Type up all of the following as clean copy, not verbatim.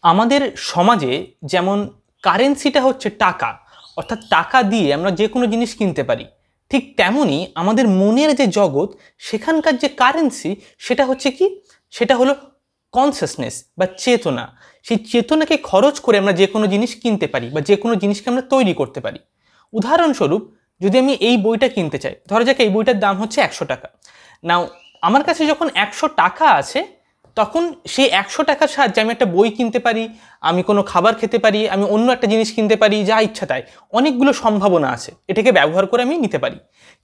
আমাদের সমাজে যেমন কারেন্সিটা হচ্ছে টাকা, অর্থাৎ টাকা দিয়ে আমরা যে কোনো জিনিস কিনতে পারি, ঠিক তেমনই আমাদের মনের যে জগৎ সেখানকার যে কারেন্সি সেটা হচ্ছে কি, সেটা হলো কনসিয়াসনেস বা চেতনা। সেই চেতনাকে খরচ করে আমরা যে কোনো জিনিস কিনতে পারি বা যে কোনো জিনিসকে আমরা তৈরি করতে পারি। উদাহরণস্বরূপ, যদি আমি এই বইটা কিনতে চাই, ধরা যাক এই বইটার দাম হচ্ছে 100 টাকা। নাও, আমার কাছে যখন 100 টাকা আছে, তখন সেই 100 টাকার সাহায্যে আমি একটা বই কিনতে পারি, আমি কোনো খাবার খেতে পারি, আমি অন্য একটা জিনিস কিনতে পারি, যা ইচ্ছা তাই। অনেকগুলো সম্ভাবনা আছে, এটাকে ব্যবহার করে আমি নিতে পারি।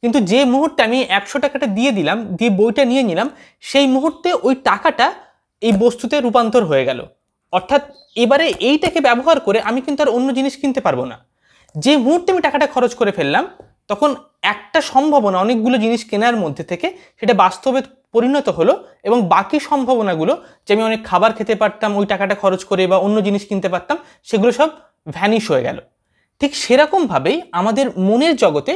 কিন্তু যে মুহূর্তে আমি 100 টাকাটা দিয়ে দিলাম, দিয়ে বইটা নিয়ে নিলাম, সেই মুহূর্তে ওই টাকাটা এই বস্তুতে রূপান্তর হয়ে গেল। অর্থাৎ এবারে এইটাকে ব্যবহার করে আমি কিন্তু আর অন্য জিনিস কিনতে পারবো না। যে মুহূর্তে আমি টাকাটা খরচ করে ফেললাম, তখন একটা সম্ভাবনা অনেকগুলো জিনিস কেনার মধ্যে থেকে সেটা বাস্তবে পরিণত হলো, এবং বাকি সম্ভাবনাগুলো, যে আমি অনেক খাবার খেতে পারতাম ওই টাকাটা খরচ করে বা অন্য জিনিস কিনতে পারতাম, সেগুলো সব ভ্যানিশ হয়ে গেল। ঠিক সেরকমভাবেই আমাদের মনের জগতে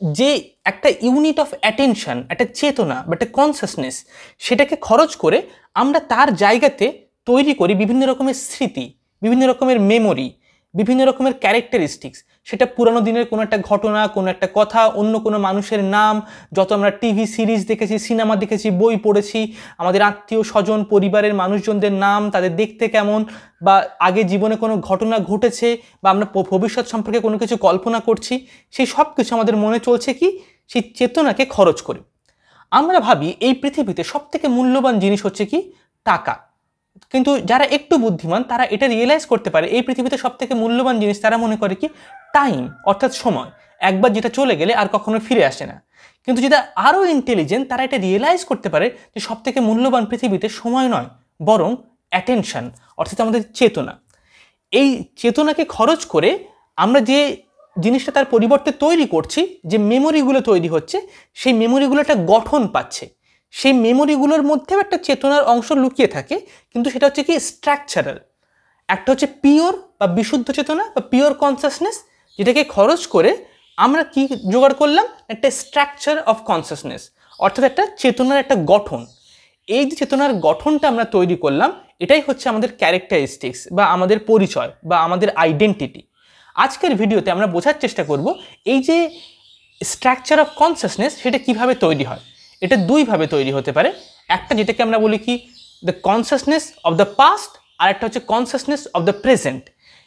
যে একটা ইউনিট অফ অ্যাটেনশন, একটা চেতনা বা একটা কনসিয়াসনেস, সেটাকে খরচ করে আমরা তার জায়গাতে তৈরি করি বিভিন্ন রকমের স্মৃতি, বিভিন্ন রকমের মেমোরি, বিভিন্ন রকমের ক্যারেক্টারিস্টিক্স। সেটা পুরানো দিনের কোনো একটা ঘটনা, কোনো একটা কথা, অন্য কোনো মানুষের নাম, যত আমরা টিভি সিরিজ দেখেছি, সিনেমা দেখেছি, বই পড়েছি, আমাদের আত্মীয় স্বজন পরিবারের মানুষজনদের নাম, তাদের দেখতে কেমন, বা আগে জীবনে কোনো ঘটনা ঘটেছে, বা আমরা ভবিষ্যৎ সম্পর্কে কোনো কিছু কল্পনা করছি, সেই সব কিছু আমাদের মনে চলছে কি, সেই চেতনাকে খরচ করে। আমরা ভাবি এই পৃথিবীতে সব থেকে মূল্যবান জিনিস হচ্ছে কি, টাকা। কিন্তু যারা একটু বুদ্ধিমান তারা এটা রিয়েলাইজ করতে পারে এই পৃথিবীতে সব থেকে মূল্যবান জিনিস তারা মনে করে কি, টাইম, অর্থাৎ সময়। একবার যেটা চলে গেলে আর কখনো ফিরে আসে না। কিন্তু যেটা আরও ইন্টেলিজেন্ট, তারা এটা রিয়েলাইজ করতে পারে যে সব থেকে মূল্যবান পৃথিবীতে সময় নয়, বরং অ্যাটেনশন, অর্থাৎ আমাদের চেতনা। এই চেতনাকে খরচ করে আমরা যে জিনিসটা তার পরিবর্তে তৈরি করছি, যে মেমোরিগুলো তৈরি হচ্ছে, সেই মেমোরিগুলো একটা গঠন পাচ্ছে। সেই মেমোরিগুলোর মধ্যেও একটা চেতনার অংশ লুকিয়ে থাকে, কিন্তু সেটা হচ্ছে কি, স্ট্রাকচারাল। একটা হচ্ছে পিওর বা বিশুদ্ধ চেতনা বা পিওর কনসিয়াসনেস, যেটাকে খরচ করে আমরা কি জোগাড় করলাম, একটা স্ট্রাকচার অফ কনসিয়াসনেস, অর্থাৎ একটা চেতনার একটা গঠন। এই যে চেতনার গঠনটা আমরা তৈরি করলাম, এটাই হচ্ছে আমাদের ক্যারেক্টারিস্টিক্স বা আমাদের পরিচয় বা আমাদের আইডেন্টিটি। আজকের ভিডিওতে আমরা বোঝার চেষ্টা করব এই যে স্ট্রাকচার অফ কনসিয়াসনেস সেটা কিভাবে তৈরি হয়। এটা দুইভাবে তৈরি হতে পারে। একটা যেটাকে আমরা বলি কি, the consciousness of the past, আর একটা হচ্ছে কনসিয়াসনেস অফ দ্য প্রেজেন্ট।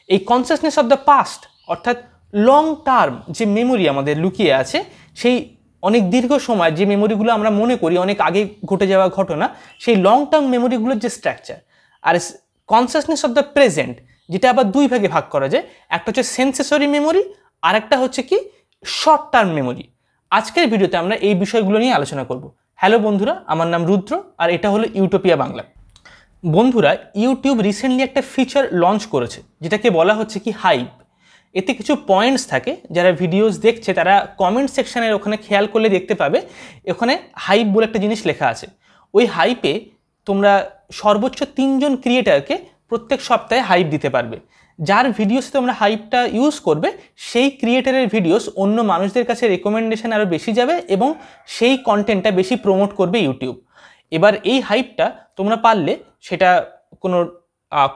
এই কনসিয়াসনেস অফ দ্য পাস্ট অর্থাৎ লং টার্ম যে মেমোরি আমাদের লুকিয়ে আছে, সেই অনেক দীর্ঘ সময় যে মেমোরিগুলো আমরা মনে করি অনেক আগে ঘটে যাওয়া ঘটনা, সেই লং টার্ম মেমোরিগুলোর যে স্ট্রাকচার। আর কনসিয়াসনেস অফ দ্য প্রেজেন্ট, যেটা আবার দুই ভাগে ভাগ করা যায়। একটা হচ্ছে সেন্সেসরি মেমোরি, আর একটা হচ্ছে কি, শর্ট টার্ম মেমোরি। আজকের ভিডিওতে আমরা এই বিষয়গুলো নিয়ে আলোচনা করব। হ্যালো বন্ধুরা, আমার নাম রুদ্র, আর এটা হলো ইউটোপিয়া বাংলা। বন্ধুরা, ইউটিউব রিসেন্টলি একটা ফিচার লঞ্চ করেছে, যেটাকে বলা হচ্ছে কি, হাইপ। এতে কিছু পয়েন্টস থাকে, যারা ভিডিওস দেখছে তারা কমেন্ট সেকশনের ওখানে খেয়াল করলে দেখতে পাবে, ওখানে হাইপ বলে একটা জিনিস লেখা আছে। ওই হাইপে তোমরা সর্বোচ্চ 3জন ক্রিয়েটারকে প্রত্যেক সপ্তাহে হাইপ দিতে পারবে। যার ভিডিওসে তোমরা হাইপটা ইউজ করবে, সেই ক্রিয়েটারের ভিডিওস অন্য মানুষদের কাছে রেকমেন্ডেশন আরও বেশি যাবে, এবং সেই কন্টেন্টটা বেশি প্রমোট করবে ইউটিউব। এবার এই হাইপটা তোমরা পারলে সেটা কোনো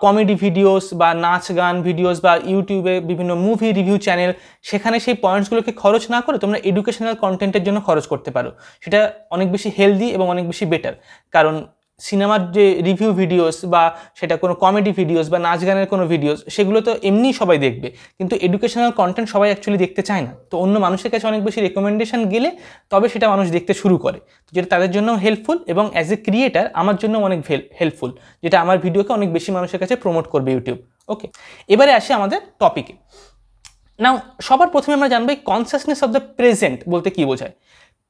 কমেডি ভিডিওস বা নাচ গান ভিডিওস বা ইউটিউবে বিভিন্ন মুভি রিভিউ চ্যানেল, সেখানে সেই পয়েন্টসগুলোকে খরচ না করে তোমরা এডুকেশনাল কন্টেন্টের জন্য খরচ করতে পারো। সেটা অনেক বেশি হেলদি এবং অনেক বেশি বেটার। কারণ সিনেমার যে রিভিউ ভিডিওস বা সেটা কোনো কমেডি ভিডিওস বা নাচ গানের কোনো ভিডিওস, সেগুলো তো এমনিই সবাই দেখবে, কিন্তু এডুকেশনাল কন্টেন্ট সবাই অ্যাকচুয়ালি দেখতে চায় না। তো অন্য মানুষের কাছে অনেক বেশি রেকমেন্ডেশন গেলে তবে সেটা মানুষ দেখতে শুরু করে, যেটা তাদের জন্য হেল্পফুল, এবং অ্যাজ এ ক্রিয়েটার আমার জন্য অনেক হেল্পফুল, যেটা আমার ভিডিওকে অনেক বেশি মানুষের কাছে প্রমোট করবে ইউটিউব। ওকে, এবারে আসি আমাদের টপিকে। নাও, সবার প্রথমে আমরা জানবো এই কনসিয়াসনেস অফ দ্য প্রেজেন্ট বলতে কি বোঝায়।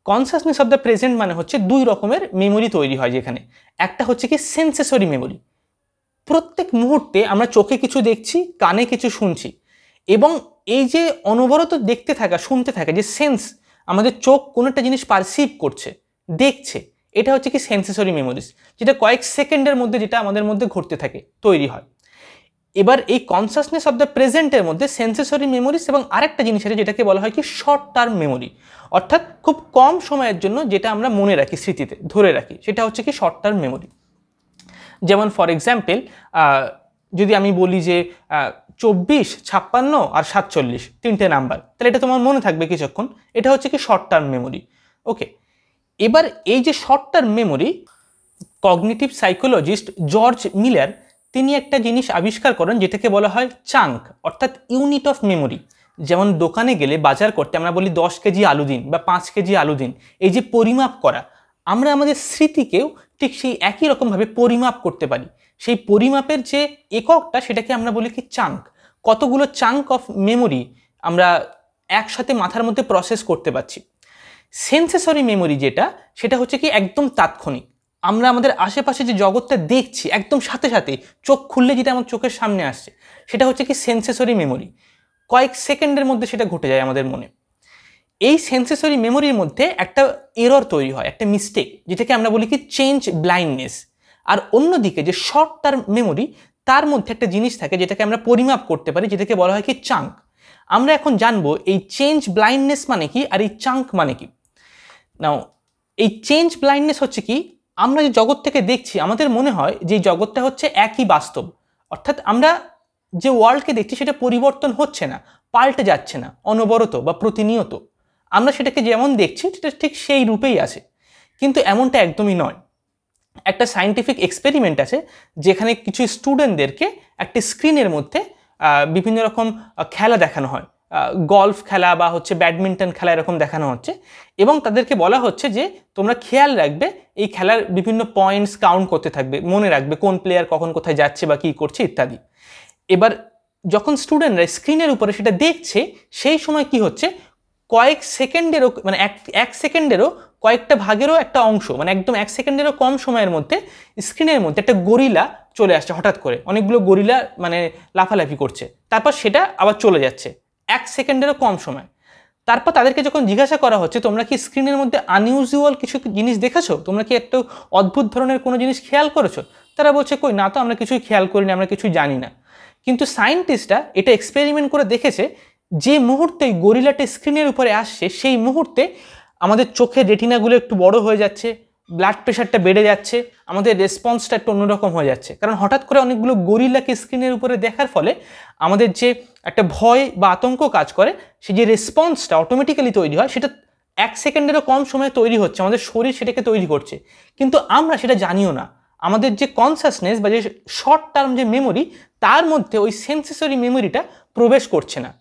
কনসিয়াসনেস অফ দ্য প্রেজেন্ট মানে হচ্ছে দুই রকমের মেমোরি তৈরি হয় যেখানে। একটা হচ্ছে কি, সেন্সেসরি মেমোরি। প্রত্যেক মুহূর্তে আমরা চোখে কিছু দেখছি, কানে কিছু শুনছি, এবং এই যে অনবরত দেখতে থাকা, শুনতে থাকা, যে সেন্স, আমাদের চোখ কোনো একটা জিনিস পারসিভ করছে, দেখছে, এটা হচ্ছে কি সেন্সেসরি মেমোরিজ, যেটা কয়েক সেকেন্ডের মধ্যে যেটা আমাদের মধ্যে ঘটতে থাকে, তৈরি হয়। এবার এই কনসিয়াসনেস অফ দ্য প্রেজেন্টের মধ্যে সেন্সেসরি মেমোরিজ এবং আরেকটা জিনিস আছে যেটাকে বলা হয় কি, শর্ট টার্ম মেমোরি, অর্থাৎ খুব কম সময়ের জন্য যেটা আমরা মনে রাখি, স্মৃতিতে ধরে রাখি, সেটা হচ্ছে কি শর্ট টার্ম মেমোরি। যেমন ফর এক্সাম্পল, যদি আমি বলি যে 24, 56 আর 47 তিনটে নাম্বার, তাহলে এটা তোমার মনে থাকবে কিছুক্ষণ। এটা হচ্ছে কি শর্ট টার্ম মেমোরি। ওকে, এবার এই যে short term memory, cognitive psychologist George Miller তিনি একটা জিনিস আবিষ্কার করেন যেটাকে বলা হয় চাঙ্ক, অর্থাৎ ইউনিট অফ মেমোরি। যেমন দোকানে গেলে বাজার করতে আমরা বলি 10 কেজি আলু দিন বা 5 কেজি আলু দিন, এই যে পরিমাপ করা, আমরা আমাদের স্মৃতিকেও ঠিক সেই একই রকমভাবে পরিমাপ করতে পারি। সেই পরিমাপের যে এককটা সেটাকে আমরা বলি কি চাঙ্ক। কতগুলো চাঙ্ক অফ মেমোরি আমরা একসাথে মাথার মধ্যে প্রসেস করতে পারছি। সেন্সেসরি মেমোরি যেটা, সেটা হচ্ছে কি একদম তাৎক্ষণিক। আমরা আমাদের আশেপাশে যে জগৎটা দেখছি একদম সাথে সাথে চোখ খুললে যেটা আমার চোখের সামনে আসছে, সেটা হচ্ছে কি সেন্সেসরি মেমোরি। কয়েক সেকেন্ডের মধ্যে সেটা ঘটে যায় আমাদের মনে। এই সেন্সেসরি মেমোরির মধ্যে একটা এরর তৈরি হয়, একটা মিস্টেক, যেটাকে আমরা বলি কি চেঞ্জ ব্লাইন্ডনেস। আর অন্যদিকে যে শর্ট টার্ম মেমোরি, তার মধ্যে একটা জিনিস থাকে যেটাকে আমরা পরিমাপ করতে পারি, যেটাকে বলা হয় কি চাঙ্ক। আমরা এখন জানবো এই চেঞ্জ ব্লাইন্ডনেস মানে কি আর এই চাঙ্ক মানে কি। নাও, এই চেঞ্জ ব্লাইন্ডনেস হচ্ছে কি, আমরা যে জগৎ থেকে দেখছি আমাদের মনে হয় যে জগৎটা হচ্ছে একই বাস্তব, অর্থাৎ আমরা যে ওয়ার্ল্ডকে দেখছি সেটা পরিবর্তন হচ্ছে না, পাল্টে যাচ্ছে না অনবরত বা প্রতিনিয়ত। আমরা সেটাকে যেমন দেখছি সেটা ঠিক সেই রূপেই আছে, কিন্তু এমনটা একদমই নয়। একটা সায়েন্টিফিক এক্সপেরিমেন্ট আছে যেখানে কিছু স্টুডেন্টদেরকে একটা স্ক্রিনের মধ্যে বিভিন্ন রকম খেলা দেখানো হয়, গলফ খেলা বা হচ্ছে ব্যাডমিন্টন খেলা এরকম দেখানো হচ্ছে, এবং তাদেরকে বলা হচ্ছে যে তোমরা খেয়াল রাখবে এই খেলার বিভিন্ন পয়েন্টস কাউন্ট করতে থাকবে, মনে রাখবে কোন প্লেয়ার কখন কোথায় যাচ্ছে বা কী করছে ইত্যাদি। এবার যখন স্টুডেন্টরা স্ক্রিনের উপরে সেটা দেখছে, সেই সময় কি হচ্ছে, কয়েক সেকেন্ডেরও মানে এক সেকেন্ডেরও কয়েকটা ভাগেরও একটা অংশ, মানে একদম 1 সেকেন্ডেরও কম সময়ের মধ্যে স্ক্রিনের মধ্যে একটা গরিলা চলে আসছে হঠাৎ করে, অনেকগুলো গরিলা মানে লাফালাফি করছে, তারপর সেটা আবার চলে যাচ্ছে 1 সেকেন্ডেরও কম সময়। তারপর তাদেরকে যখন জিজ্ঞাসা করা হচ্ছে তোমরা কি স্ক্রিনের মধ্যে আনইউজুয়াল কিছু জিনিস দেখেছো, তোমরা কি একটু অদ্ভুত ধরনের কোনো জিনিস খেয়াল করেছো, তারা বলছে কই না তো, আমরা কিছুই খেয়াল করিনি, আমরা কিছুই জানি না। কিন্তু সায়েন্টিস্টরা এটা এক্সপেরিমেন্ট করে দেখেছে, যে মুহূর্তে গরিলাটা স্ক্রিনের উপরে আসছে সেই মুহূর্তে আমাদের চোখের রেটিনাগুলো একটু বড় হয়ে যাচ্ছে, ব্লাড প্রেশারটা বেড়ে যাচ্ছে, আমাদের রেসপন্সটা একটু অন্যরকম হয়ে যাচ্ছে। কারণ হঠাৎ করে অনেকগুলো গরিলাকে স্ক্রিনের উপরে দেখার ফলে আমাদের যে একটা ভয় বা আতঙ্ক কাজ করে, সেই যে রেসপন্সটা অটোমেটিক্যালি তৈরি হয়, সেটা 1 সেকেন্ডেরও কম সময়ে তৈরি হচ্ছে, আমাদের শরীর সেটাকে তৈরি করছে, কিন্তু আমরা সেটা জানিও না। আমাদের যে কনসাসনেস বা যে শর্ট টার্ম যে মেমোরি, তার মধ্যে ওই সেন্সেসরি মেমোরিটা প্রবেশ করছে না।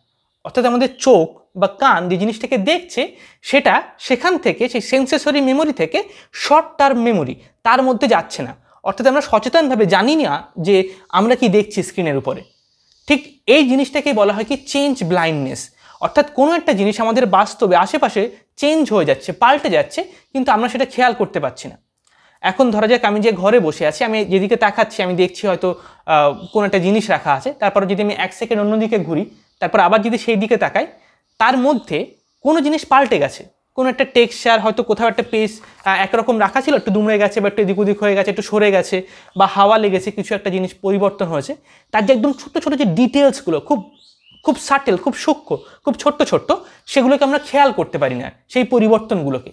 অর্থাৎ আমাদের চোখ বা কান যে জিনিসটাকে দেখছে, সেটা সেখান থেকে সেই সেন্সেসরি মেমোরি থেকে শর্ট টার্ম মেমোরি তার মধ্যে যাচ্ছে না। অর্থাৎ আমরা সচেতনভাবে জানি না যে আমরা কি দেখছি স্ক্রিনের উপরে। ঠিক এই জিনিসটাকেই বলা হয় কি চেঞ্জ ব্লাইন্ডনেস। অর্থাৎ কোনো একটা জিনিস আমাদের বাস্তবে আশেপাশে চেঞ্জ হয়ে যাচ্ছে, পাল্টে যাচ্ছে, কিন্তু আমরা সেটা খেয়াল করতে পারছি না। এখন ধরা যাক আমি যে ঘরে বসে আছি, আমি যেদিকে তাকাচ্ছি আমি দেখছি হয়তো কোনো একটা জিনিস রাখা আছে, তারপর যদি আমি 1 সেকেন্ড অন্যদিকে ঘুরি, তারপর আবার যদি সেই দিকে তাকাই, তার মধ্যে কোনো জিনিস পাল্টে গেছে, কোনো একটা টেক্সচার, হয়তো কোথাও একটা পেজ একরকম রাখা ছিল, একটু দুমড়ে গেছে বা একটু এদিক ওদিক হয়ে গেছে, একটু সরে গেছে, বা হাওয়া লেগেছে, কিছু একটা জিনিস পরিবর্তন হয়েছে। তার যে একদম ছোট্ট ছোটো যে ডিটেলসগুলো, খুব খুব সাটেল, খুব সূক্ষ্ম, খুব ছোট্ট ছোট্ট, সেগুলোকে আমরা খেয়াল করতে পারি না, সেই পরিবর্তনগুলোকে।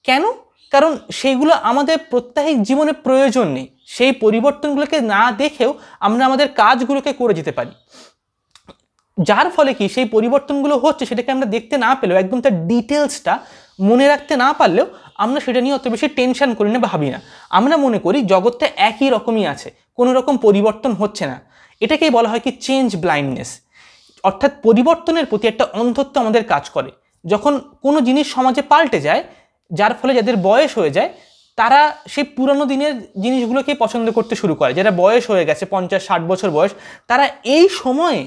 কেন? কারণ সেইগুলো আমাদের প্রত্যেক জীবনে প্রয়োজন নেই। সেই পরিবর্তনগুলোকে না দেখেও আমরা আমাদের কাজগুলোকে করে যেতে পারি, যার ফলে কি সেই পরিবর্তনগুলো হচ্ছে সেটাকে আমরা দেখতে না পেলেও, একদম তার ডিটেলসটা মনে রাখতে না পারলেও আমরা সেটা নিয়ে অত বেশি টেনশন করি না, ভাবি না। আমরা মনে করি জগৎটা একই রকমই আছে, কোনো রকম পরিবর্তন হচ্ছে না। এটাকেই বলা হয় কি চেঞ্জ ব্লাইন্ডনেস। অর্থাৎ পরিবর্তনের প্রতি একটা অন্ধত্ব আমাদের কাজ করে। যখন কোনো জিনিস সমাজে পাল্টে যায়, যার ফলে যাদের বয়স হয়ে যায়, তারা সেই পুরনো দিনের জিনিসগুলোকে পছন্দ করতে শুরু করে। যারা বয়স হয়ে গেছে 50-60 বছর বয়স, তারা এই সময়ে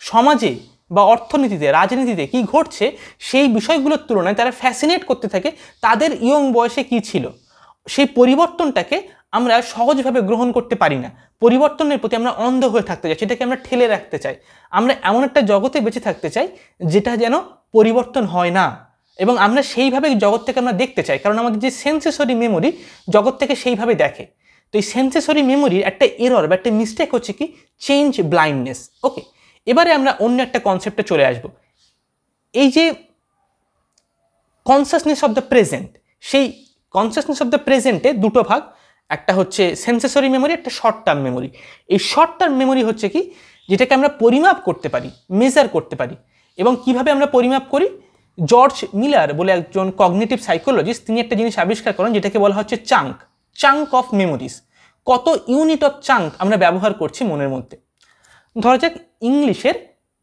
সমাজে বা অর্থনীতিতে, রাজনীতিতে কি ঘটছে সেই বিষয়গুলোর তুলনায় তারা ফ্যাসিনেট করতে থাকে তাদের ইয়ং বয়সে কি ছিল। সেই পরিবর্তনটাকে আমরা সহজভাবে গ্রহণ করতে পারি না। পরিবর্তনের প্রতি আমরা অন্ধ হয়ে থাকতে চাই, সেটাকে আমরা ঠেলে রাখতে চাই। আমরা এমন একটা জগতে বেঁচে থাকতে চাই যেটা যেন পরিবর্তন হয় না, এবং আমরা সেইভাবে জগৎটাকে আমরা দেখতে চাই, কারণ আমাদের যে সেন্সেসরি মেমোরি জগৎ থেকে সেইভাবে দেখে। তো এই সেন্সেসরি মেমোরির একটা এরর বা একটা মিস্টেক হচ্ছে কি চেঞ্জ ব্লাইন্ডনেস। ওকে, এবারে আমরা অন্য একটা কনসেপ্টে চলে আসব। এই যে কনসাসনেস অফ দ্য প্রেজেন্ট, সেই কনসাসনেস অফ দ্য প্রেজেন্টে দুটো ভাগ। একটা হচ্ছে সেন্সেসরি মেমোরি, একটা শর্ট টার্ম মেমোরি। এই শর্ট টার্ম মেমোরি হচ্ছে কি, যেটাকে আমরা পরিমাপ করতে পারি, মেজার করতে পারি। এবং কিভাবে আমরা পরিমাপ করি, জর্জ মিলার বলে একজন কগনিটিভ সাইকোলজিস্ট, তিনি একটা জিনিস আবিষ্কার করেন যেটাকে বলা হচ্ছে চাঙ্ক অফ মেমোরিজ। কত ইউনিট অফ চাঙ্ক আমরা ব্যবহার করছি মনের মধ্যে। ধরা যাক ইংলিশের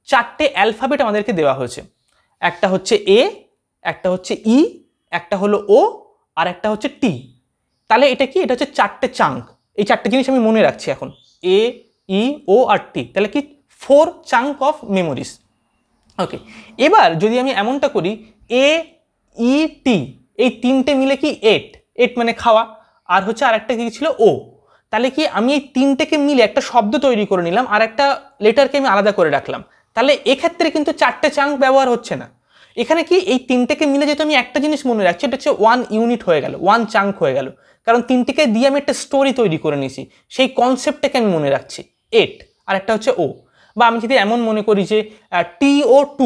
4টে অ্যালফাবেট আমাদেরকে দেওয়া হয়েছে, একটা হচ্ছে এ, একটা হচ্ছে ই, একটা হলো ও, আর একটা হচ্ছে টি। তাহলে এটা কি, এটা হচ্ছে 4টে চাঙ্ক। এই 4টে জিনিস আমি মনে রাখছি এখন, এ, ই, ও আর টি। তাহলে কি 4 চাঙ্ক অফ মেমোরিজ। ওকে, এবার যদি আমি এমনটা করি, এ, ই, টি, এই 3টে মিলে কি 8 মানে খাওয়া, আর হচ্ছে আরেকটা কি ছিল ও। তাহলে কি আমি এই 3টেকে মিলে একটা শব্দ তৈরি করে নিলাম, আর একটা লেটারকে আমি আলাদা করে রাখলাম। তাহলে এক্ষেত্রে কিন্তু 4টে চাঙ্ক ব্যবহার হচ্ছে না। এখানে কি এই 3টেকে মিলে যেহেতু আমি একটা জিনিস মনে রাখছি, এটা হচ্ছে 1 ইউনিট হয়ে গেল, 1 চাঙ্ক হয়ে গেল। কারণ 3টিকে দিয়ে আমি একটা স্টোরি তৈরি করে নিয়েছি, সেই কনসেপ্টটাকে আমি মনে রাখছি 8, আর একটা হচ্ছে ও। বা আমি যদি এমন মনে করি যে TO2,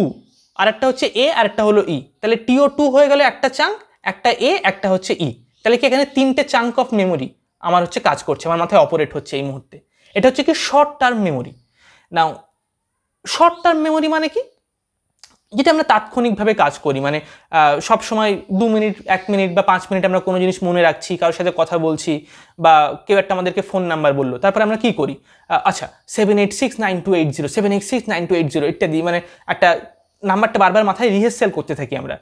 আর একটা হচ্ছে এ, আর একটা হলো ই, তাহলে TO2 হয়ে গেল একটা চাঙ্ক, একটা এ, একটা হচ্ছে ই। তাহলে কি এখানে 3টে চাঙ্ক অফ মেমোরি আমার হচ্ছে কাজ করছে, আমার মাথায় অপারেট হচ্ছে এই মুহূর্তে। এটা হচ্ছে কি শর্ট টার্ম মেমোরি। নাও শর্ট টার্ম মেমোরি মানে কি, যেটা আমরা তাৎক্ষণিকভাবে কাজ করি, মানে সব সময় 2 মিনিট, 1 মিনিট বা 5 মিনিট আমরা কোনো জিনিস মনে রাখছি, কারোর সাথে কথা বলছি, বা কেউ একটা আমাদেরকে ফোন নাম্বার বললো, তারপর আমরা কি করি, আচ্ছা 78692807869280 7869280 ইত্যাদি, মানে একটা নাম্বারটা বারবার মাথায় রিহার্সাল করতে থাকি আমরা।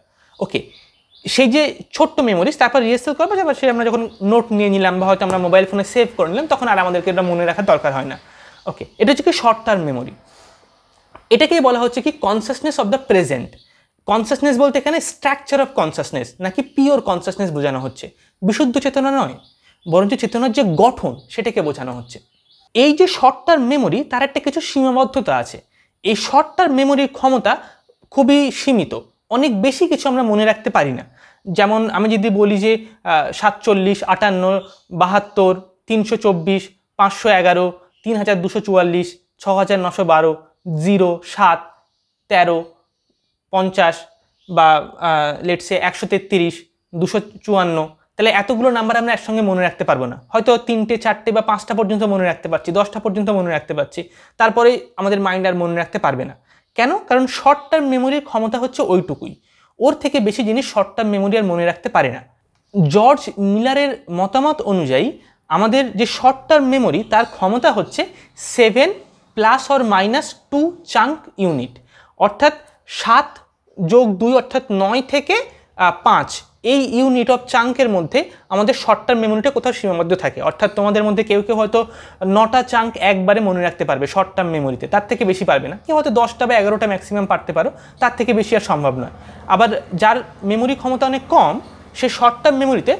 ওকে, সেই যে ছোট্ট মেমোরিজ, তারপর রিহার্সাল করবো, তারপর সে আমরা যখন নোট নিয়ে নিলাম বা হয়তো আমরা মোবাইল ফোনে সেভ করে নিলাম, তখন আর আমাদেরকে এটা মনে রাখার দরকার হয় না। ওকে, এটা হচ্ছে কি শর্ট টার্ম মেমোরি। এটাকেই বলা হচ্ছে কি consciousness of the present. Consciousness বলতে এখানে স্ট্রাকচার অফ কনসাসনেস নাকি পিওর কনসাসনেস বোঝানো হচ্ছে, বিশুদ্ধ চেতনা নয়, বরঞ্চ চেতনার যে গঠন সেটাকে বোঝানো হচ্ছে। এই যে শর্ট টার্ম মেমোরি, তার একটা কিছু সীমাবদ্ধতা আছে। এই শর্ট টার্ম মেমোরির ক্ষমতা খুবই সীমিত, অনেক বেশি কিছু আমরা মনে রাখতে পারি না। যেমন আমি যদি বলি যে 47, 58, 72, 324, 511, 3244, 6912, 0, 7, 13, 50, বা লেটসে 133, 254, তাহলে এতগুলো নাম্বার আমরা একসঙ্গে মনে রাখতে পারবো না। হয়তো 3টে, 4টে বা 5টা পর্যন্ত মনে রাখতে পারছি, 10টা পর্যন্ত মনে রাখতে পারছি, তারপরে আমাদের মাইন্ড আর মনে রাখতে পারবে না। কেন? কারণ শর্ট টার্ম মেমোরির ক্ষমতা হচ্ছে ওইটুকুই, ওর থেকে বেশি জিনিস শর্ট টার্ম মেমোরি আর মনে রাখতে পারে না। জর্জ মিলারের মতামত অনুযায়ী আমাদের যে শর্ট টার্ম মেমোরি, তার ক্ষমতা হচ্ছে 7 ± 2 চাঙ্ক ইউনিট, অর্থাৎ 7 যোগ 2 অর্থাৎ 9 থেকে 5, এই ইউনিট অফ চাঙ্কের মধ্যে আমাদের শর্ট টার্ম মেমোরিটা কোথাও সীমাবদ্ধ থাকে। অর্থাৎ তোমাদের মধ্যে কেউ কেউ হয়তো 9টা চাঙ্ক একবারে মনে রাখতে পারবে শর্ট টার্ম মেমোরিতে, তার থেকে বেশি পারবে না। কেউ হয়তো 10টা বা 11টা ম্যাক্সিমাম পারতে পারো, তার থেকে বেশি আর সম্ভব নয়। আবার যার মেমোরি ক্ষমতা অনেক কম, সে শর্ট টার্ম মেমোরিতে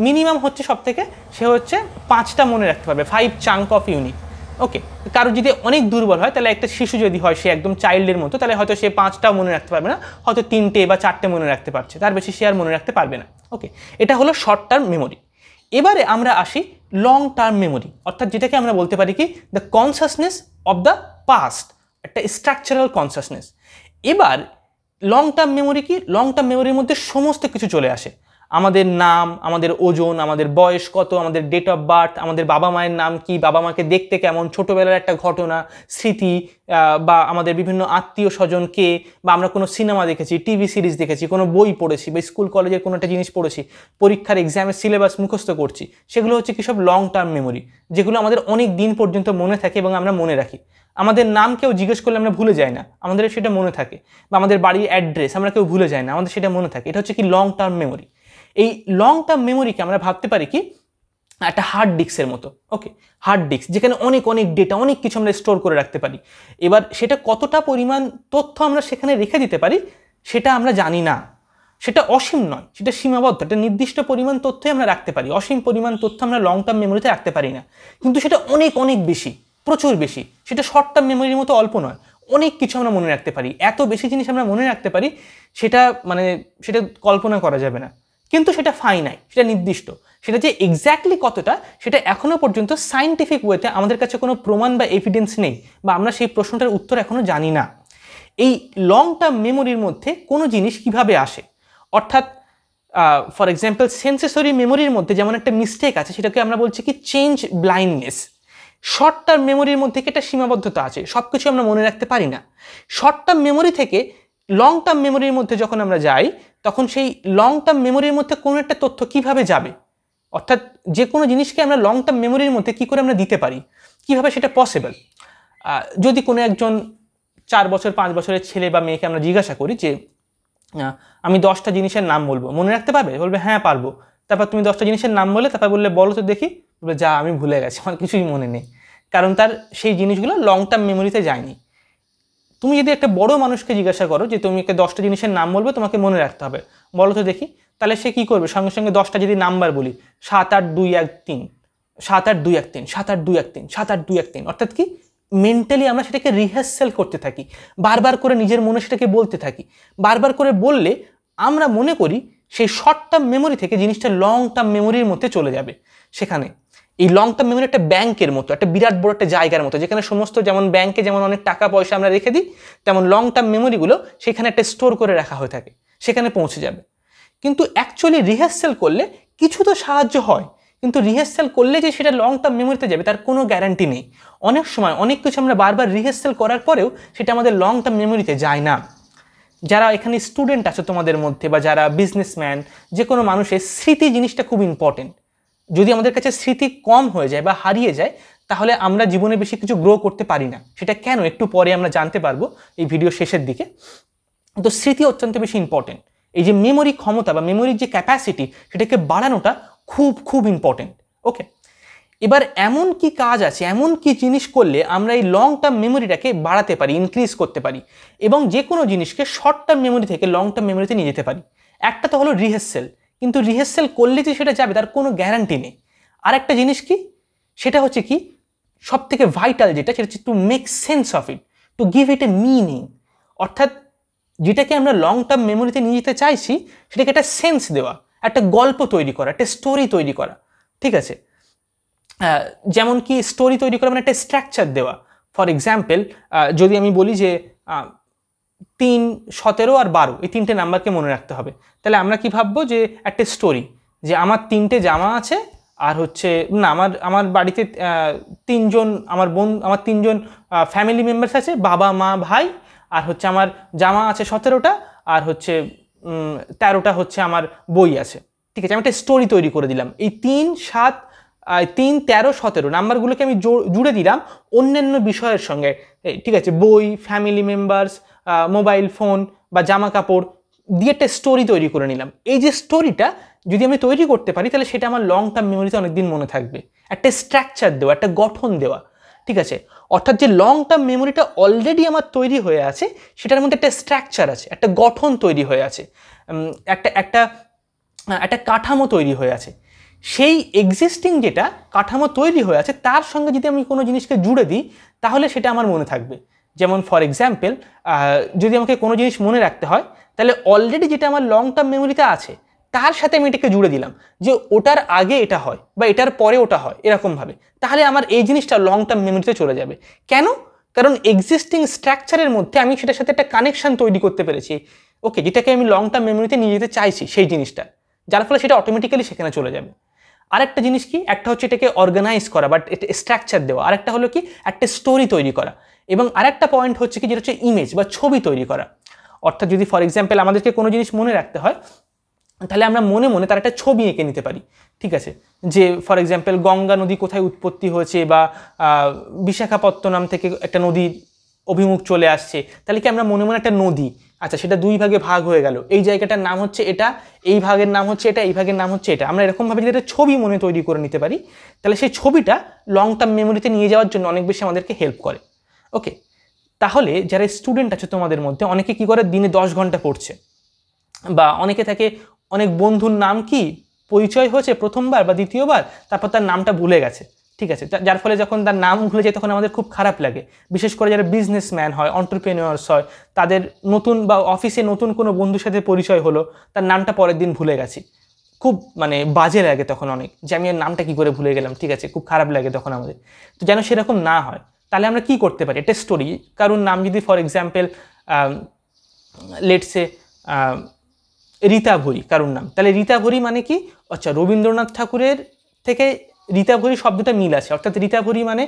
মিনিমাম হচ্ছে সব থেকে, সে হচ্ছে 5টা মনে রাখতে পারবে, 5 চাঙ্ক অফ ইউনিট। ওকে, কারো যদি অনেক দুর্বল হয়, তাহলে একটা শিশু যদি হয়, সে একদম চাইল্ডের মতো, তাহলে হয়তো সে 5টাও মনে রাখতে পারবে না, হয়তো 3টে বা 4টে মনে রাখতে পারছে, তার বেশি সে আর মনে রাখতে পারবে না। ওকে, এটা হলো শর্ট টার্ম মেমোরি। এবারে আমরা আসি লং টার্ম মেমোরি, অর্থাৎ যেটাকে আমরা বলতে পারি কি the consciousness of the past, একটা স্ট্রাকচারাল কনসাসনেস। এবার লং টার্ম মেমোরি কি, লং টার্ম মেমোরির মধ্যে সমস্ত কিছু চলে আসে, আমাদের নাম, আমাদের ওজন, আমাদের বয়স কত, আমাদের ডেট অফ বার্থ, আমাদের বাবা মায়ের নাম কি, বাবা মাকে দেখতে কেমন, ছোটোবেলার একটা ঘটনা, স্মৃতি, বা আমাদের বিভিন্ন আত্মীয় স্বজন কে, বা আমরা কোনো সিনেমা দেখেছি, টিভি সিরিজ দেখেছি, কোনো বই পড়েছি, বা স্কুল কলেজের কোনো একটা জিনিস পড়েছি, পরীক্ষার এক্সামের সিলেবাস মুখস্থ করছি, সেগুলো হচ্ছে কি সব লং টার্ম মেমোরি, যেগুলো আমাদের অনেক দিন পর্যন্ত মনে থাকে এবং আমরা মনে রাখি। আমাদের নাম কেউ জিজ্ঞেস করলে আমরা ভুলে যাই না, আমাদের সেটা মনে থাকে, বা আমাদের বাড়ির অ্যাড্রেস আমরা কেউ ভুলে যাই না, আমাদের সেটা মনে থাকে। এটা হচ্ছে কি লং টার্ম মেমোরি। এই লং টার্ম মেমোরিকে আমরা ভাবতে পারি কি একটা হার্ড ডিস্কের মতো। ওকে, হার্ড ডিস্ক, যেখানে অনেক অনেক ডেটা, অনেক কিছু আমরা স্টোর করে রাখতে পারি। এবার সেটা কতটা পরিমাণ তথ্য আমরা সেখানে রেখে দিতে পারি সেটা আমরা জানি না, সেটা অসীম নয়, সেটা সীমাবদ্ধ, একটা নির্দিষ্ট পরিমাণ তথ্যই আমরা রাখতে পারি, অসীম পরিমাণ তথ্য আমরা লং টার্ম মেমোরিতে রাখতে পারি না। কিন্তু সেটা অনেক অনেক বেশি, প্রচুর বেশি, সেটা শর্ট টার্ম মেমোরির মতো অল্প নয়, অনেক কিছু আমরা মনে রাখতে পারি, এত বেশি জিনিস আমরা মনে রাখতে পারি, সেটা মানে সেটা কল্পনা করা যাবে না। কিন্তু সেটা ফাইনাইট, সেটা নির্দিষ্ট, সেটা যে এক্স্যাক্টলি কতটা, সেটা এখনো পর্যন্ত সায়েন্টিফিক ওয়েতে আমাদের কাছে কোনো প্রমাণ বা এভিডেন্স নেই, বা আমরা সেই প্রশ্নটার উত্তর এখনো জানি না। এই লং টার্ম মেমোরির মধ্যে কোনো জিনিস কিভাবে আসে, অর্থাৎ ফর এক্সাম্পল সেন্সেসরি মেমোরির মধ্যে যেমন একটা মিস্টেক আছে, সেটাকে আমরা বলছি কি চেঞ্জ ব্লাইন্ডনেস। শর্ট টার্ম মেমোরির মধ্যে কি একটা সীমাবদ্ধতা আছে, সব কিছু আমরা মনে রাখতে পারি না। শর্ট টার্ম মেমোরি থেকে লং টার্ম মেমোরির মধ্যে যখন আমরা যাই, তখন সেই লং টার্ম মেমোরির মধ্যে কোনো একটা তথ্য কিভাবে যাবে, অর্থাৎ যে কোনো জিনিসকে আমরা লং টার্ম মেমোরির মধ্যে কী করে আমরা দিতে পারি, কিভাবে সেটা পসিবল। যদি কোনো একজন 4 বছর 5 বছরের ছেলে বা মেয়েকে আমরা জিজ্ঞাসা করি যে আমি 10টা জিনিসের নাম বলবো, মনে রাখতে পারবে? বলবে হ্যাঁ পারবো। তারপর তুমি 10টা জিনিসের নাম বলে তারপর বললে বলো তো দেখি, বলবে যা আমি ভুলে গেছি, আমার কিছুই মনে নেই, কারণ তার সেই জিনিসগুলো লং টার্ম মেমোরিতে যায়নি। তুমি যদি একটা বড় মানুষকে জিজ্ঞাসা করো যে তুমি 10টা জিনিসের নাম বলবে, তোমাকে মনে রাখতে হবে, বলো তো দেখি, তাহলে সে কী করবে? সঙ্গে সঙ্গে 10টা যদি নাম্বার বলি, 7 8 2 1 3, 7 8 2 1 3, 7 8 2 1 3, 7 8 2 1 3, অর্থাৎ কি মেন্টালি আমরা সেটাকে রিহার্সাল করতে থাকি, বারবার করে নিজের মনে সেটাকে বলতে থাকি। বারবার করে বললে আমরা মনে করি সেই শর্ট টার্ম মেমোরি থেকে জিনিসটা লং টার্ম মেমোরির মধ্যে চলে যাবে। সেখানে এই লং টার্ম মেমোরি একটা ব্যাংকের মতো, একটা বিরাট বড় একটা জায়গার মতো, যেখানে সমস্ত, যেমন ব্যাংকে যেমন অনেক টাকা পয়সা আমরা রেখে দিই, তেমন লং টার্ম মেমোরিগুলো সেখানে একটা স্টোর করে রাখা হয়ে থাকে, সেখানে পৌঁছে যাবে। কিন্তু অ্যাকচুয়ালি রিহার্সাল করলে কিছু তো সাহায্য হয়, কিন্তু রিহার্সাল করলে যে সেটা লং টার্ম মেমোরিতে যাবে তার কোনো গ্যারান্টি নেই। অনেক সময় অনেক কিছু আমরা বারবার রিহার্সাল করার পরেও সেটা আমাদের লং টার্ম মেমোরিতে যায় না। যারা এখানে স্টুডেন্ট আছে তোমাদের মধ্যে, বা যারা বিজনেসম্যান, যে কোনো মানুষের স্মৃতি জিনিসটা খুব ইম্পর্টেন্ট। যদি আমাদের কাছে স্মৃতি কম হয়ে যায় বা হারিয়ে যায়, তাহলে আমরা জীবনে বেশি কিছু গ্রো করতে পারি না। সেটা কেন একটু পরে আমরা জানতে পারবো এই ভিডিও শেষের দিকে। তো স্মৃতি অত্যন্ত বেশি ইম্পর্টেন্ট। এই যে মেমোরি ক্ষমতা বা মেমোরির যে ক্যাপাসিটি, সেটাকে বাড়ানোটা খুব খুব ইম্পর্টেন্ট। ওকে, এবার এমন কি কাজ আছে, এমন কি জিনিস করলে আমরা এই লং টার্ম মেমোরিটাকে বাড়াতে পারি, ইনক্রিজ করতে পারি, এবং যে কোনো জিনিসকে শর্ট টার্ম মেমোরি থেকে লং টার্ম মেমোরিতে নিয়ে যেতে পারি। একটা তো হলো রিহার্সাল, কিন্তু রিহার্সাল করলে যে সেটা যাবে তার কোনো গ্যারান্টি নেই। আর একটা জিনিস কি, সেটা হচ্ছে কি সব থেকে ভাইটাল যেটা, সেটা হচ্ছে to make sense of it, to give it a meaning. অর্থাৎ যেটাকে আমরা লং টার্ম মেমোরিতে নিয়ে যেতে চাইছি, সেটাকে একটা সেন্স দেওয়া, একটা গল্প তৈরি করা, একটা স্টোরি তৈরি করা। ঠিক আছে, যেমন কি স্টোরি তৈরি করা মানে একটা স্ট্রাকচার দেওয়া। ফর এক্সাম্পল, যদি আমি বলি যে 3 17 আর 12 এই 3টে নাম্বারকে মনে রাখতে হবে, তাহলে আমরা কি ভাববো যে একটা স্টোরি, যে আমার 3টে জামা আছে, আর হচ্ছে না আমার বাড়িতে 3জন আমার আমার 3জন ফ্যামিলি মেম্বার্স আছে, বাবা মা ভাই, আর হচ্ছে আমার জামা আছে 17টা, আর হচ্ছে 13টা হচ্ছে আমার বই আছে। ঠিক আছে, আমি একটা স্টোরি তৈরি করে দিলাম। এই 3 7 3 13 17 নাম্বারগুলোকে আমি জুড়ে দিলাম অন্যান্য বিষয়ের সঙ্গে। ঠিক আছে, বই, ফ্যামিলি মেম্বার্স, মোবাইল ফোন বা জামা কাপড় দিয়ে একটা স্টোরি তৈরি করে নিলাম। এই যে স্টোরিটা যদি আমি তৈরি করতে পারি, তাহলে সেটা আমার লং টার্ম মেমোরিতে অনেকদিন মনে থাকবে। একটা স্ট্রাকচার দেওয়া, একটা গঠন দেওয়া। ঠিক আছে, অর্থাৎ যে লং টার্ম মেমোরিটা অলরেডি আমার তৈরি হয়ে আছে, সেটার মধ্যে একটা স্ট্রাকচার আছে, একটা গঠন তৈরি হয়ে আছে, একটা একটা একটা কাঠামো তৈরি হয়ে আছে। সেই এক্সিস্টিং যেটা কাঠামো তৈরি হয়ে আছে, তার সঙ্গে যদি আমি কোনো জিনিসকে জুড়ে দিই, তাহলে সেটা আমার মনে থাকবে। যেমন ফর এক্সাম্পল, যদি আমাকে কোনো জিনিস মনে রাখতে হয়, তাহলে অলরেডি যেটা আমার লং টার্ম মেমোরিতে আছে, তার সাথে আমি এটাকে জুড়ে দিলাম যে ওটার আগে এটা হয় বা এটার পরে ওটা হয়, এরকমভাবে। তাহলে আমার এই জিনিসটা লং টার্ম মেমোরিতে চলে যাবে। কেন? কারণ এক্সিস্টিং স্ট্রাকচারের মধ্যে আমি সেটার সাথে একটা কানেকশন তৈরি করতে পেরেছি। ওকে, যেটাকে আমি লং টার্ম মেমোরিতে নিয়ে যেতে চাইছি, সেই জিনিসটা, যার ফলে সেটা অটোমেটিক্যালি সেখানে চলে যাবে। আরেকটা জিনিস কি, একটা হচ্ছে এটাকে অর্গানাইজ করা, বাট এটা স্ট্রাকচার দেওয়া। আরেকটা হলো কি একটা স্টোরি তৈরি করা। এবং আরেকটা পয়েন্ট হচ্ছে কি, যেটা হচ্ছে ইমেজ বা ছবি তৈরি করা। অর্থাৎ যদি ফর এক্সাম্পল আমাদেরকে কোনো জিনিস মনে রাখতে হয়, তাহলে আমরা মনে মনে তার একটা ছবি এঁকে নিতে পারি। ঠিক আছে, যে ফর এক্সাম্পল গঙ্গা নদী কোথায় উৎপত্তি হয়েছে, বা বিশাখাপত্তনম থেকে একটা নদী অভিমুখ চলে আসছে, তাহলে কি আমরা মনে মনে একটা নদী, আচ্ছা সেটা 2 ভাগে ভাগ হয়ে গেল, এই জায়গাটার নাম হচ্ছে এটা, এই ভাগের নাম হচ্ছে এটা, এই ভাগের নাম হচ্ছে এটা। আমরা এরকমভাবে যদি একটা ছবি মনে তৈরি করে নিতে পারি, তাহলে সেই ছবিটা লং টার্ম মেমোরিতে নিয়ে যাওয়ার জন্য অনেক বেশি আমাদেরকে হেল্প করে। ওকে, তাহলে যারা স্টুডেন্ট আছে তোমাদের মধ্যে, অনেকে কি করে দিনে 10 ঘন্টা পড়ছে, বা অনেকে থাকে অনেক বন্ধুর নাম কি পরিচয় হয়েছে প্রথমবার বা দ্বিতীয়বার, তারপর তার নামটা ভুলে গেছে। ঠিক আছে, যার ফলে যখন তার নাম ভুলে যায় তখন আমাদের খুব খারাপ লাগে। বিশেষ করে যারা বিজনেসম্যান হয়, অন্টারপ্রেনিয়র্স হয়, তাদের নতুন বা অফিসে নতুন কোনো বন্ধুর সাথে পরিচয় হলো, তার নামটা পরের দিন ভুলে গেছি, খুব মানে বাজে লাগে তখন অনেক, যে আমি এর নামটা কী করে ভুলে গেলাম। ঠিক আছে, খুব খারাপ লাগে তখন আমাদের। তো যেন সেরকম না হয়, তাহলে আমরা কি করতে পারি, একটা স্টোরি, কারণ নাম যদি ফর এক্সাম্পল লেটসে রীতাভরি কারোর নাম, তাহলে রীতাভরি মানে কি? আচ্ছা, রবীন্দ্রনাথ ঠাকুরের থেকে রীতাভরি শব্দটা মিল আছে, অর্থাৎ রীতাভরি মানে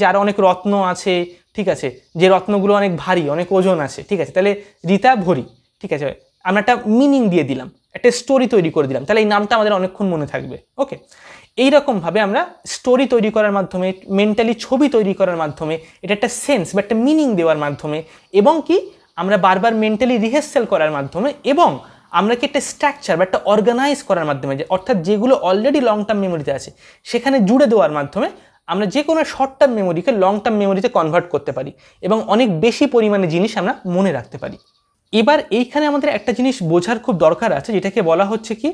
যার অনেক রত্ন আছে, ঠিক আছে, যে রত্নগুলো অনেক ভারী, অনেক ওজন আছে, ঠিক আছে, তাহলে রীতাভরি, ঠিক আছে, আমরা একটা মিনিং দিয়ে দিলাম, একটা স্টোরি তৈরি করে দিলাম, তাহলে এই নামটা আমাদের অনেকক্ষণ মনে থাকবে। ওকে, এইরকমভাবে আমরা স্টোরি তৈরি করার মাধ্যমে, মেন্টালি ছবি তৈরি করার মাধ্যমে, এটা একটা সেন্স বা একটা মিনিং দেওয়ার মাধ্যমে, এবং কি আমরা বারবার মেন্টালি রিহার্সাল করার মাধ্যমে, এবং আমরা কি একটা স্ট্রাকচার বা একটা অর্গানাইজ করার মাধ্যমে, অর্থাৎ যেগুলো অলরেডি লং টার্ম মেমোরিতে আছে সেখানে জুড়ে দেওয়ার মাধ্যমে আমরা যে কোনো শর্ট টার্ম মেমোরিকে লং টার্ম মেমোরিতে কনভার্ট করতে পারি এবং অনেক বেশি পরিমাণে জিনিস আমরা মনে রাখতে পারি। এবার এইখানে আমাদের একটা জিনিস বোঝার খুব দরকার আছে, যেটাকে বলা হচ্ছে কি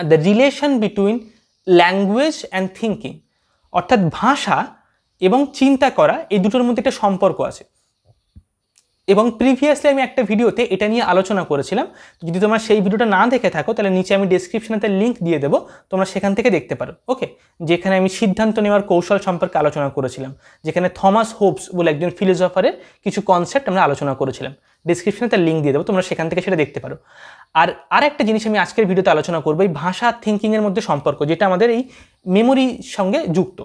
the relation between language and thinking, অর্থাৎ ভাষা এবং চিন্তা করা, এই দুটোর মধ্যে একটা সম্পর্ক আছে। এবং প্রিভিয়াসলি আমি একটা ভিডিওতে এটা নিয়ে আলোচনা করেছিলাম, যদি তোমরা সেই ভিডিওটা না দেখে থাকো তাহলে নিচে আমি ডেসক্রিপশনে তার লিঙ্ক দিয়ে দেবো, তোমরা সেখান থেকে দেখতে পারো। ওকে, যেখানে আমি সিদ্ধান্ত নেওয়ার কৌশল সম্পর্কে আলোচনা করেছিলাম, যেখানে থমাস হোবস বলে একজন ফিলোসফারের কিছু কনসেপ্ট আমরা আলোচনা করেছিলাম, ডেসক্রিপশনে তার লিঙ্ক দিয়ে দেবো, তোমরা সেখান থেকে সেটা দেখতে পারো। আর একটা জিনিস আমি আজকের ভিডিওতে আলোচনা করবো, এই ভাষা থিঙ্কিংয়ের মধ্যে সম্পর্ক, যেটা আমাদের এই মেমোরির সঙ্গে যুক্ত।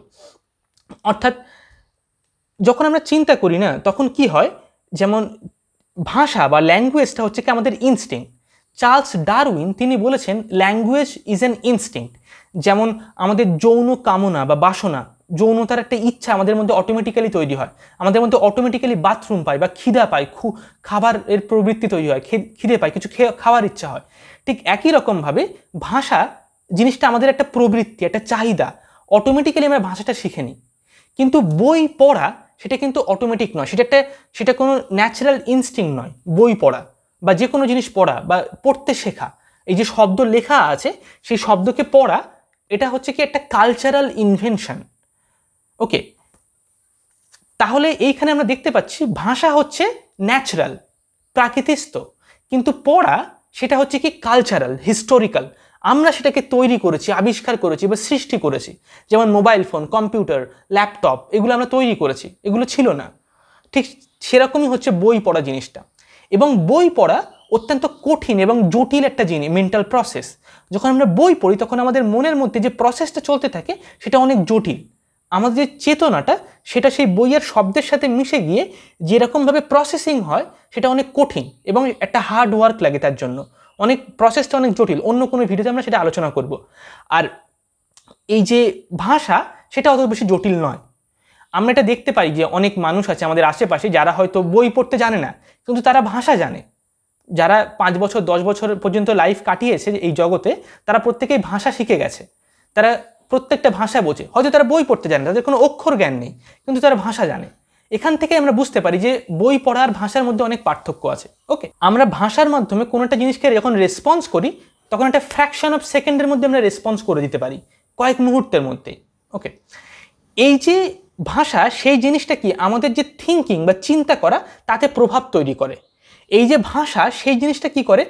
অর্থাৎ যখন আমরা চিন্তা করি না, তখন কি হয়, যেমন ভাষা বা ল্যাঙ্গুয়েজটা হচ্ছে কি আমাদের ইনস্টিংক্ট। চার্লস ডারউইন তিনি বলেছেন ল্যাঙ্গুয়েজ ইজ অ্যান ইনস্টিংক্ট। যেমন আমাদের যৌন কামনা বা বাসনা, যৌনতার একটা ইচ্ছা আমাদের মধ্যে অটোমেটিক্যালি তৈরি হয়, আমাদের মধ্যে অটোমেটিক্যালি বাথরুম পাই বা খিদা পাই, খাবারের প্রবৃত্তি তৈরি হয়, খিদে পাই, কিছু খাওয়ার ইচ্ছা হয়। ঠিক একই রকমভাবে ভাষা জিনিসটা আমাদের একটা প্রবৃত্তি, একটা চাহিদা, অটোমেটিক্যালি আমরা ভাষাটা শিখে নিই। কিন্তু বই পড়া সেটা কিন্তু অটোমেটিক নয়, সেটা কোনো ন্যাচারাল ইনস্টিংক্ট নয়। বই পড়া বা যে কোনো জিনিস পড়া বা পড়তে শেখা, এই যে শব্দ লেখা আছে সেই শব্দকে পড়া, এটা হচ্ছে কি একটা কালচারাল ইনভেনশন। ওকে, তাহলে এইখানে আমরা দেখতে পাচ্ছি ভাষা হচ্ছে ন্যাচারাল, প্রাকৃতিস্থ, কিন্তু পড়া সেটা হচ্ছে কি কালচারাল, হিস্টোরিক্যাল। আমরা সেটাকে তৈরি করেছি, আবিষ্কার করেছি বা সৃষ্টি করেছি। যেমন মোবাইল ফোন, কম্পিউটার, ল্যাপটপ, এগুলো আমরা তৈরি করেছি, এগুলো ছিল না। ঠিক সেরকমই হচ্ছে বই পড়া জিনিসটা। এবং বই পড়া অত্যন্ত কঠিন এবং জটিল একটা জিনিস, মেন্টাল প্রসেস। যখন আমরা বই পড়ি তখন আমাদের মনের মধ্যে যে প্রসেসটা চলতে থাকে সেটা অনেক জটিল। আমাদের যে চেতনাটা সেটা সেই বইয়ের শব্দের সাথে মিশে গিয়ে যেরকমভাবে প্রসেসিং হয় সেটা অনেক কঠিন এবং একটা হার্ড ওয়ার্ক লাগে, তার জন্য অনেক প্রসেসটা অনেক জটিল। অন্য কোনো ভিডিওতে আমরা সেটা আলোচনা করব। আর এই যে ভাষা সেটা অত বেশি জটিল নয়। আমরা এটা দেখতে পাই যে অনেক মানুষ আছে আমাদের আশেপাশে যারা হয়তো বই পড়তে জানে না, কিন্তু তারা ভাষা জানে। যারা 5 বছর 10 বছর পর্যন্ত লাইফ কাটিয়েছে এই জগতে, তারা প্রত্যেকেই ভাষা শিখে গেছে, তারা প্রত্যেকটা ভাষা বোঝে। হয়তো তারা বই পড়তে জানে, তাদের কোনো অক্ষর জ্ঞান নেই, কিন্তু তারা ভাষা জানে। এখান থেকে আমরা বুঝতে পারি যে বই পড়ার ভাষার মধ্যে অনেক পার্থক্য আছে। ওকে, আমরা ভাষার মাধ্যমে কোনো একটা জিনিসকে যখন রেসপন্স করি তখন একটা ফ্র্যাকশন অফ সেকেন্ডের মধ্যে আমরা রেসপন্স করে দিতে পারি, কয়েক মুহূর্তের মধ্যে। ওকে, এই যে ভাষা, সেই জিনিসটা কি আমাদের যে থিঙ্কিং বা চিন্তা করা তাতে প্রভাব তৈরি করে। এই যে ভাষা, সেই জিনিসটা কি করে,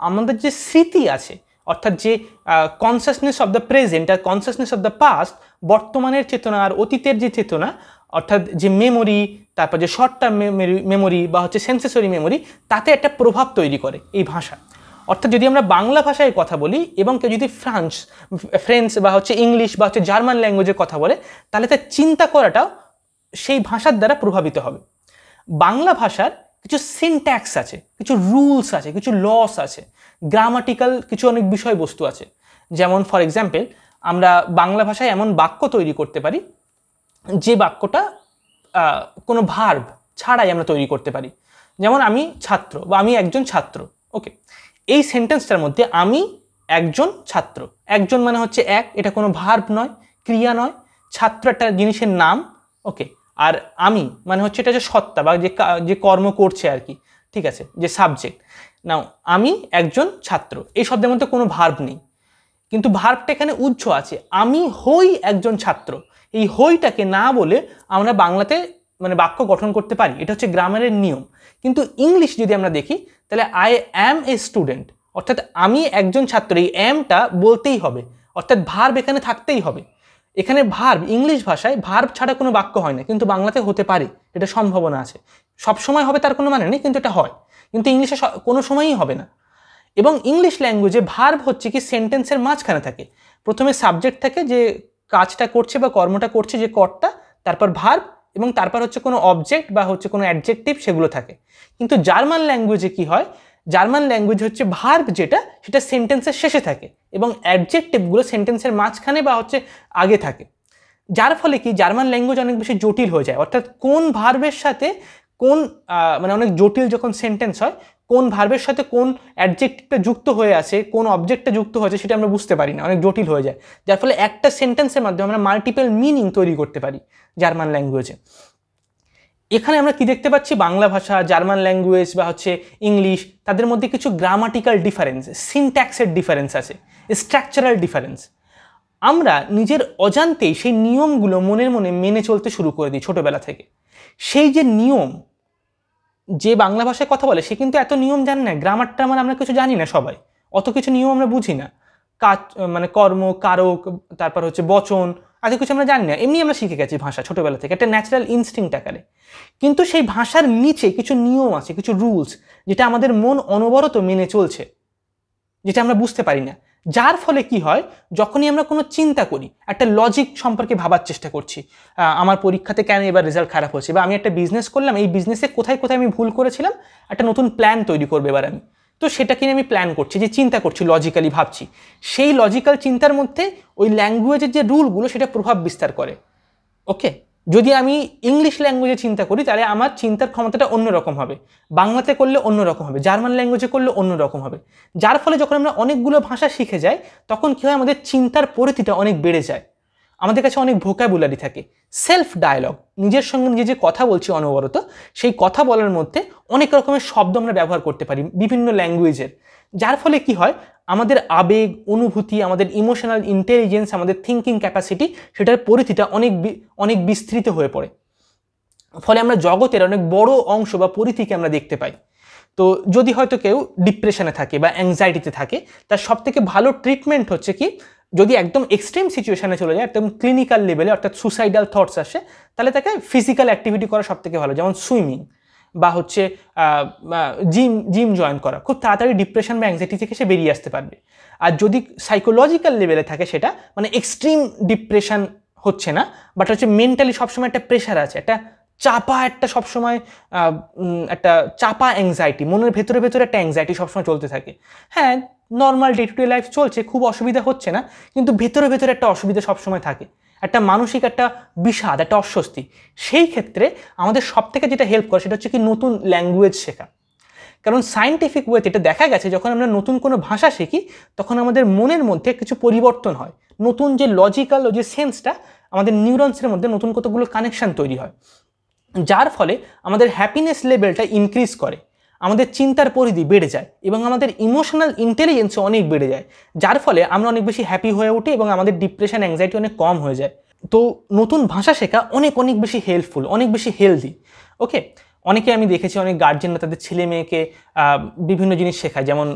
আমাদের যে স্মৃতি আছে, অর্থাৎ যে কনসাসনেস অফ দ্য প্রেজেন্ট আর কনসাসনেস অফ দ্য পাস্ট, বর্তমানের চেতনা আর অতীতের যে চেতনা, অর্থাৎ যে মেমোরি, তারপর যে শর্ট টার্ম মেমোরি বা হচ্ছে সেন্সেসরি মেমোরি, তাতে একটা প্রভাব তৈরি করে এই ভাষা। অর্থাৎ যদি আমরা বাংলা ভাষায় কথা বলি এবং কেউ যদি ফ্রেঞ্চ বা হচ্ছে ইংলিশ বা হচ্ছে জার্মান ল্যাঙ্গুয়েজে কথা বলে, তাহলে তার চিন্তা করাটাও সেই ভাষার দ্বারা প্রভাবিত হবে। বাংলা ভাষার কিছু সিনট্যাক্স আছে, কিছু রুলস আছে, কিছু লস আছে, গ্রামাটিক্যাল কিছু অনেক বিষয়বস্তু আছে। যেমন ফর এক্সাম্পল, আমরা বাংলা ভাষায় এমন বাক্য তৈরি করতে পারি যে বাক্যটা কোনো ভার্ব ছাড়াই আমরা তৈরি করতে পারি। যেমন আমি ছাত্র বা আমি একজন ছাত্র। ওকে, এই সেন্টেন্সটার মধ্যে আমি একজন ছাত্র, একজন মানে হচ্ছে এক, এটা কোনো ভার্ব নয়, ক্রিয়া নয়। ছাত্র একটা জিনিসের নাম। ওকে, আর আমি মানে হচ্ছে এটা যে সত্তা বা যে কর্ম করছে আর কি, ঠিক আছে, যে সাবজেক্ট। নাও আমি একজন ছাত্র, এই শব্দের মধ্যে কোনো ভার্ব নেই, কিন্তু ভার্বটা এখানে উজ্জ্ব আছে। আমি হই একজন ছাত্র, এই হইটাকে না বলে আমরা বাংলাতে মানে বাক্য গঠন করতে পারি, এটা হচ্ছে গ্রামারের নিয়ম। কিন্তু ইংলিশ যদি আমরা দেখি তাহলে আই অ্যাম এ স্টুডেন্ট, অর্থাৎ আমি একজন ছাত্র, এই অ্যামটা বলতেই হবে, অর্থাৎ ভার্ব এখানে থাকতেই হবে। এখানে ভার্ব, ইংলিশ ভাষায় ভার্ব ছাড়া কোনো বাক্য হয় না, কিন্তু বাংলাতে হতে পারে, এটা সম্ভাবনা আছে। সব সময় হবে তার কোনো মানে নেই, কিন্তু এটা হয়, কিন্তু ইংলিশে কোনো সময়ই হবে না। এবং ইংলিশ ল্যাঙ্গুয়েজে ভার্ব হচ্ছে কি সেন্টেন্সের মাঝখানে থাকে। প্রথমে সাবজেক্ট থাকে যে কাজটা করছে বা কর্মটা করছে যে কর্তা, তারপর ভার্ব, এবং তারপর হচ্ছে কোনো অবজেক্ট বা হচ্ছে কোনো অ্যাডজেক্টিভ সেগুলো থাকে। কিন্তু জার্মান ল্যাঙ্গুয়েজে কি হয়, জার্মান ল্যাঙ্গুয়েজ হচ্ছে ভার্ব যেটা সেটা সেন্টেন্সের শেষে থাকে এবং অ্যাডজেক্টিভগুলো সেন্টেন্সের মাঝখানে বা হচ্ছে আগে থাকে। যার ফলে কি জার্মান ল্যাঙ্গুয়েজ অনেক বেশি জটিল হয়ে যায়, অর্থাৎ কোন ভার্বের সাথে কোন মানে অনেক জটিল যখন সেন্টেন্স হয়, কোন ভার্বের সাথে কোন অ্যাডজেক্টিভটা যুক্ত হয়ে আছে, কোন অবজেক্টটা যুক্ত হয়েছে সেটা আমরা বুঝতে পারি না, অনেক জটিল হয়ে যায়। যার ফলে একটা সেন্টেন্সের মাধ্যমে আমরা মাল্টিপল মিনিং তৈরি করতে পারি জার্মান ল্যাঙ্গুয়েজে। এখানে আমরা কি দেখতে পাচ্ছি, বাংলা ভাষা, জার্মান ল্যাঙ্গুয়েজ বা হচ্ছে ইংলিশ, তাদের মধ্যে কিছু গ্রামাটিক্যাল ডিফারেন্স, সিনট্যাক্সের ডিফারেন্স আছে, স্ট্রাকচারাল ডিফারেন্স। আমরা নিজের অজান্তেই সেই নিয়মগুলো মনের মনে মেনে চলতে শুরু করে দিই ছোটবেলা থেকে। সেই যে নিয়ম, যে বাংলা ভাষায় কথা বলে সে কিন্তু এত নিয়ম জানে না, গ্রামার টামার আমরা কিছু জানি না সবাই, অত কিছু নিয়ম আমরা বুঝি না, কাজ মানে কর্ম, কারক, তারপর হচ্ছে বচন, এত কিছু আমরা জানি না, এমনি আমরা শিখে গেছি ভাষা ছোটবেলা থেকে একটা ন্যাচারাল ইনস্টিংক্ট আকারে। কিন্তু সেই ভাষার নিচে কিছু নিয়ম আছে, কিছু রুলস, যেটা আমাদের মন অনবরত মেনে চলছে, যেটা আমরা বুঝতে পারি না। যার ফলে কি হয়, যখনই আমরা কোনো চিন্তা করি, একটা লজিক সম্পর্কে ভাবার চেষ্টা করছি, আমার পরীক্ষাতে কেন এবার রেজাল্ট খারাপ হচ্ছে, বা আমি একটা বিজনেস করলাম, এই বিজনেসে কোথায় কোথায় আমি ভুল করেছিলাম, একটা নতুন প্ল্যান তৈরি করবো এবার আমি, তো সেটাকে নিয়ে আমি প্ল্যান করছি, যে চিন্তা করছি, লজিক্যালি ভাবছি, সেই লজিক্যাল চিন্তার মধ্যে ওই ল্যাঙ্গুয়েজের যে রুলগুলো সেটা প্রভাব বিস্তার করে। ওকে, যদি আমি ইংলিশ ল্যাঙ্গুয়েজে চিন্তা করি তাহলে আমার চিন্তার ক্ষমতাটা অন্যরকম হবে, বাংলাতে করলে অন্যরকম হবে, জার্মান ল্যাঙ্গুয়েজে করলে অন্যরকম হবে। যার ফলে যখন আমরা অনেকগুলো ভাষা শিখে যাই তখন কী হয়, আমাদের চিন্তার পরিধিটা অনেক বেড়ে যায়, আমাদের কাছে অনেক ভোকাবুলারি থাকে, সেলফ ডায়ালগ, নিজের সঙ্গে নিজে যে কথা বলছি অনবরত, সেই কথা বলার মধ্যে অনেক রকমের শব্দ আমরা ব্যবহার করতে পারি বিভিন্ন ল্যাঙ্গুয়েজের। যার ফলে কি হয়, আমাদের আবেগ, অনুভূতি, আমাদের ইমোশনাল ইন্টেলিজেন্স, আমাদের থিঙ্কিং ক্যাপাসিটি, সেটার পরিধিটা অনেক বিস্তৃত হয়ে পড়ে। ফলে আমরা জগতের অনেক বড় অংশ বা পরিধিকে আমরা দেখতে পাই। তো যদি হয়তো কেউ ডিপ্রেশনে থাকে বা অ্যাংজাইটিতে থাকে, তার সবথেকে ভালো ট্রিটমেন্ট হচ্ছে কি, যদি একদম এক্সট্রিম সিচুয়েশনে চলে যায়, একদম ক্লিনিক্যাল লেভেলে, অর্থাৎ সুসাইডাল থটস আসে, তাহলে তাকে ফিজিক্যাল অ্যাক্টিভিটি করা সবথেকে ভালো, যেমন সুইমিং বা হচ্ছে জিম জয়েন করা। খুব তাড়াতাড়ি ডিপ্রেশন বা অ্যাংজাইটি থেকে সে বেরিয়ে আসতে পারবে। আর যদি সাইকোলজিক্যাল লেভেলে থাকে, সেটা মানে এক্সট্রিম ডিপ্রেশন হচ্ছে না, বাট হচ্ছে মেন্টালি সবসময় একটা প্রেশার আছে, একটা সবসময় একটা চাপা অ্যাংজাইটি, মনের ভেতরে ভেতরে একটা অ্যাংজাইটি সবসময় চলতে থাকে। হ্যাঁ, normal day to day life চলছে, খুব অসুবিধা হচ্ছে না, কিন্তু ভেতরে ভেতরে একটা অসুবিধা সবসময় থাকে, একটা মানসিক একটা বিষাদ, একটা অস্বস্তি। সেই ক্ষেত্রে আমাদের সব থেকে যেটা হেল্প করে সেটা হচ্ছে কি নতুন ল্যাঙ্গুয়েজ শেখা। কারণ সায়েন্টিফিক ওয়েতে এটা দেখা গেছে, যখন আমরা নতুন কোনো ভাষা শিখি তখন আমাদের মনের মধ্যে কিছু পরিবর্তন হয়, নতুন যে লজিক্যাল যে সেন্সটা, আমাদের নিউরনসের মধ্যে নতুন কতগুলো কানেকশন তৈরি হয়, যার ফলে আমাদের হ্যাপিনেস লেভেলটা ইনক্রিজ করে, আমাদের চিন্তার পরিধি বেড়ে যায় এবং আমাদের ইমোশনাল ইন্টেলিজেন্সও অনেক বেড়ে যায়, যার ফলে আমরা অনেক বেশি হ্যাপি হয়ে উঠি এবং আমাদের ডিপ্রেশন, অ্যাংজাইটি অনেক কম হয়ে যায়। তো নতুন ভাষা শেখা অনেক বেশি হেল্পফুল, অনেক বেশি হেলদি। ওকে, অনেকে আমি দেখেছি, অনেক গার্জেনরা তাদের ছেলে মেয়েকে বিভিন্ন জিনিস শেখায়, যেমন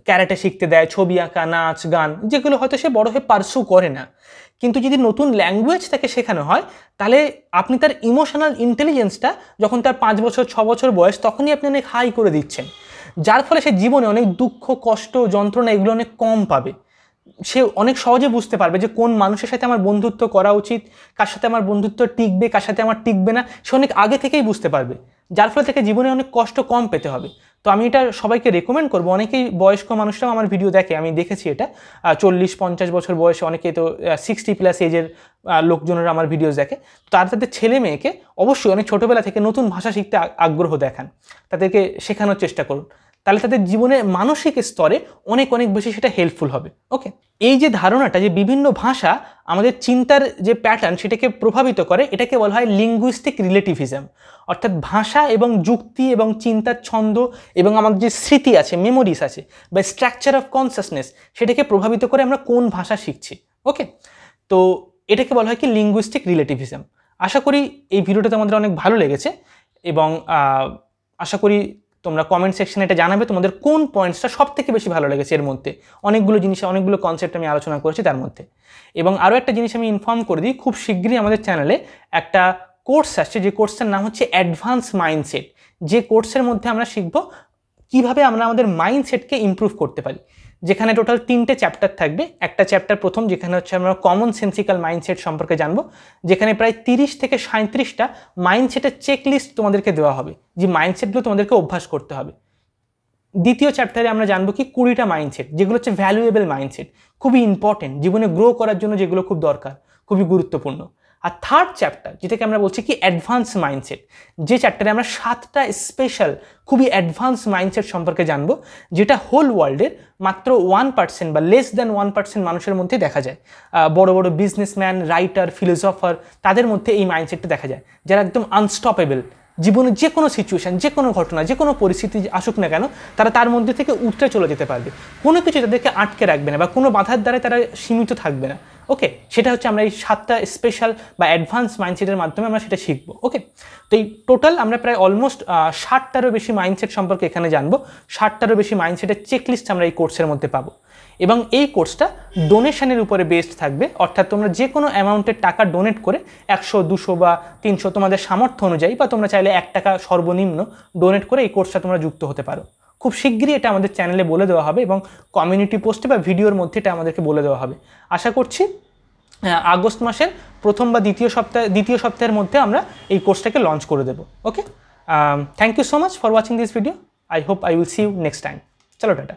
ক্যারাটে শিখতে দেয়, ছবি আঁকা, নাচ, গান, যেগুলো হয়তো সে বড় হয়ে পারসু করে না। কিন্তু যদি নতুন ল্যাঙ্গুয়েজ তাকে শেখানো হয়, তাহলে আপনি তার ইমোশনাল ইন্টেলিজেন্সটা যখন তার 5 বছর 6 বছর বয়স, তখনই আপনি অনেক হাই করে দিচ্ছেন, যার ফলে সে জীবনে অনেক দুঃখ, কষ্ট, যন্ত্রণা এগুলো অনেক কম পাবে। সে অনেক সহজে বুঝতে পারবে যে কোন মানুষের সাথে আমার বন্ধুত্ব করা উচিত, কার সাথে আমার বন্ধুত্ব টিকবে, কার সাথে আমার টিকবে না, সে অনেক আগে থেকেই বুঝতে পারবে, যার ফলে তাকে জীবনে অনেক কষ্ট কম পেতে হবে। তো আমি এটা সবাইকে রেকমেন্ড করবো, অনেকেই বয়স্ক মানুষরাও আমার ভিডিও দেখে, আমি দেখেছি এটা, 40-50 বছর বয়সে, অনেকে তো 60+ এজের লোকজনেরা আমার ভিডিওস দেখে। তাদের ছেলে মেয়েকে অবশ্যই অনেক ছোটোবেলা থেকে নতুন ভাষা শিখতে আগ্রহ দেখান, তাদেরকে শেখানোর চেষ্টা করুন, তাহলে তাদের জীবনের মানসিক স্তরে অনেক বেশি সেটা হেল্পফুল হবে। ওকে, এই যে ধারণাটা যে বিভিন্ন ভাষা আমাদের চিন্তার যে প্যাটার্ন সেটাকে প্রভাবিত করে, এটাকে বলা হয় লিঙ্গুইস্টিক রিলেটিভিজম। অর্থাৎ ভাষা এবং যুক্তি এবং চিন্তার ছন্দ এবং আমাদের যে স্মৃতি আছে, মেমোরিজ আছে, বা স্ট্রাকচার অফ কনসাসনেস, সেটাকে প্রভাবিত করে আমরা কোন ভাষা শিখছি। ওকে, তো এটাকে বলা হয় কি লিঙ্গুইস্টিক রিলেটিভিজম। আশা করি এই ভিডিওটা তোমাদের অনেক ভালো লেগেছে এবং আশা করি তোমরা কমেন্ট সেকশনে এটা জানাবে তোমাদের কোন পয়েন্টসটা সব থেকে বেশি ভালো লেগেছে। এর মধ্যে অনেকগুলো জিনিস, অনেকগুলো কনসেপ্ট আমি আলোচনা করেছি তার মধ্যে। এবং আরও একটা জিনিস আমি ইনফর্ম করে দিই, খুব শীঘ্রই আমাদের চ্যানেলে একটা কোর্স আসছে, যে কোর্সটার নাম হচ্ছে অ্যাডভান্স মাইন্ডসেট। যে কোর্সের মধ্যে আমরা শিখব কিভাবে আমরা আমাদের মাইন্ডসেটকে ইমপ্রুভ করতে পারি, যেখানে টোটাল 3টে চ্যাপ্টার থাকবে। একটা চ্যাপ্টার প্রথম, যেখানে হচ্ছে আমরা কমন সেন্সিক্যাল মাইন্ডসেট সম্পর্কে জানবো, যেখানে প্রায় 30 থেকে 37টা মাইন্ডসেটের চেকলিস্ট তোমাদেরকে দেওয়া হবে, যে মাইন্ডসেটগুলো তোমাদেরকে অভ্যাস করতে হবে। দ্বিতীয় চ্যাপ্টারে আমরা জানবো কি 20টা মাইন্ডসেট, যেগুলো হচ্ছে ভ্যালুয়েবল মাইন্ডসেট, খুবই ইম্পর্টেন্ট, জীবনে গ্রো করার জন্য যেগুলো খুব দরকার, খুবই গুরুত্বপূর্ণ। আর থার্ড চ্যাপ্টার, যেটাকে আমরা বলছি কি অ্যাডভান্স মাইন্ডসেট, যে চ্যাপ্টারে আমরা 7টা স্পেশাল খুবই অ্যাডভান্স মাইন্ডসেট সম্পর্কে জানবো, যেটা হোল ওয়ার্ল্ডের মাত্র 1% বা লেস দ্যান 1% মানুষের মধ্যে দেখা যায়। বড় বড় বিজনেসম্যান, রাইটার, ফিলোসফার, তাদের মধ্যে এই মাইন্ডসেটটা দেখা যায়, যারা একদম আনস্টপেবল। জীবনে যে কোনো সিচুয়েশান, যে কোনো ঘটনা, যে কোনো পরিস্থিতি আসুক না কেন, তারা তার মধ্যে থেকে উঠতে চলে যেতে পারবে, কোনো কিছু তাদেরকে আটকে রাখবে না বা কোনো বাধার দ্বারা তারা সীমিত থাকবে না। ওকে, সেটা হচ্ছে আমরা এই 7টা স্পেশাল বা অ্যাডভান্স মাইন্ডসেটের মাধ্যমে আমরা সেটা শিখবো। ওকে, তো এই টোটাল আমরা প্রায় অলমোস্ট 60টারও বেশি মাইন্ডসেট সম্পর্কে এখানে জানবো। 60টারও বেশি মাইন্ডসেটের চেকলিস্ট আমরা এই কোর্সের মধ্যে পাবো, এবং এই কোর্সটা ডোনেশনের উপরে বেসড থাকবে। অর্থাৎ তোমরা যে কোনো অ্যামাউন্টের টাকা ডোনেট করে 100, 200 বা 300 তোমাদের সামর্থ্য অনুযায়ী, বা তোমরা চাইলে 1 টাকা সর্বনিম্ন ডোনেট করে এই কোর্সটা তোমরা যুক্ত হতে পারো। খুব শীঘ্রই এটা আমাদের চ্যানেলে বলে দেওয়া হবে, এবং কমিউনিটি পোস্টে বা ভিডিওর মধ্যে এটা আমাদেরকে বলে দেওয়া হবে। আশা করছি আগস্ট মাসের প্রথম বা দ্বিতীয় সপ্তাহের মধ্যে আমরা এই কোর্সটাকে লঞ্চ করে দেবো। Okay, thank you so much for watching this video. I hope I will see you next time. চলো, টাটা।